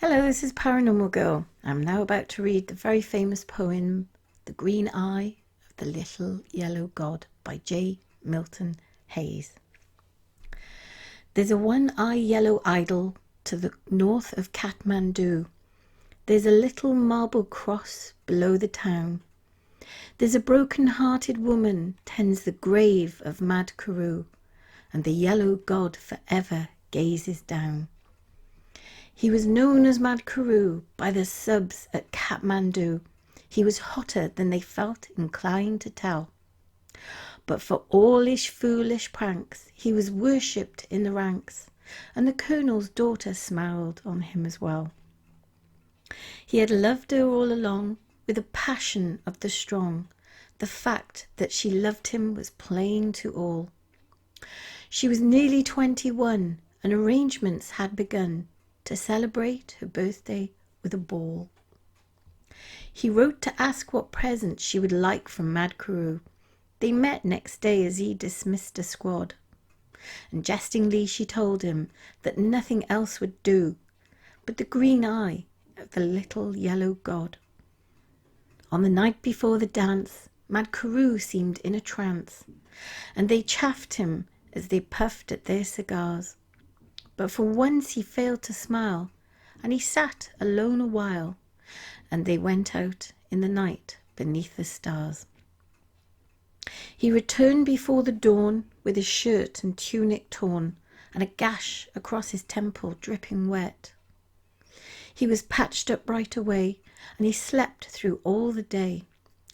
Hello, this is Paranormal Girl. I'm now about to read the very famous poem, The Green Eye of the Little Yellow God by J Milton Hayes. There's a one-eye yellow idol to the north of Kathmandu. There's a little marble cross below the town. There's a broken-hearted woman tends the grave of Mad Karoo, and the yellow god forever gazes down. He was known as Mad Karoo by the subs at Kathmandu. He was hotter than they felt inclined to tell. But for all his foolish pranks, he was worshipped in the ranks, and the colonel's daughter smiled on him as well. He had loved her all along, with the passion of the strong. The fact that she loved him was plain to all. She was nearly 21, and arrangements had begun to celebrate her birthday with a ball. He wrote to ask what present she would like from Mad Karoo. They met next day as he dismissed a squad, and jestingly she told him that nothing else would do but the green eye of the little yellow god. On the night before the dance, Mad Karoo seemed in a trance, and they chaffed him as they puffed at their cigars. But for once he failed to smile, and he sat alone a while, and they went out in the night beneath the stars. He returned before the dawn with his shirt and tunic torn, and a gash across his temple dripping wet. He was patched up right away, and he slept through all the day,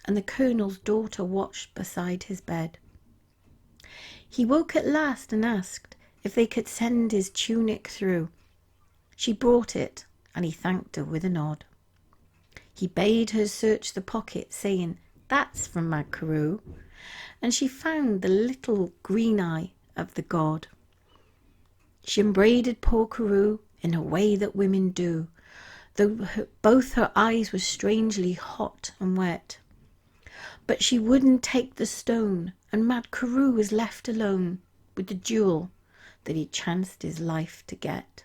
and the colonel's daughter watched beside his bed. He woke at last and asked if they could send his tunic through. She brought it, and he thanked her with a nod. He bade her search the pocket, saying, "That's from Mad Karoo," and she found the little green eye of the god. She embroidered poor Karoo in a way that women do, though both her eyes were strangely hot and wet. But she wouldn't take the stone, and Mad Karoo was left alone with the jewel that he chanced his life to get.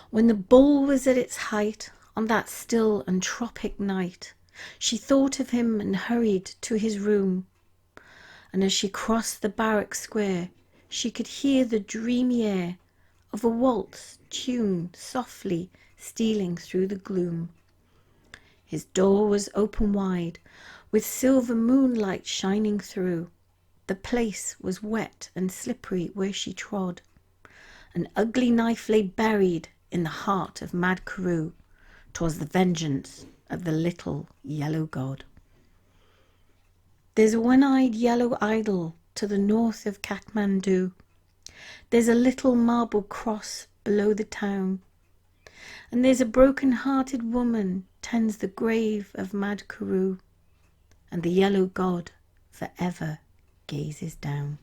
When the ball was at its height, on that still and tropic night, she thought of him and hurried to his room. And as she crossed the barrack square, she could hear the dreamy air of a waltz tune softly stealing through the gloom. His door was open wide, with silver moonlight shining through. The place was wet and slippery where she trod. An ugly knife lay buried in the heart of Mad Karoo. 'Twas the vengeance of the little yellow god. There's a one-eyed yellow idol to the north of Kathmandu. There's a little marble cross below the town. And there's a broken-hearted woman tends the grave of Mad Karoo. And the yellow god forever gazes down.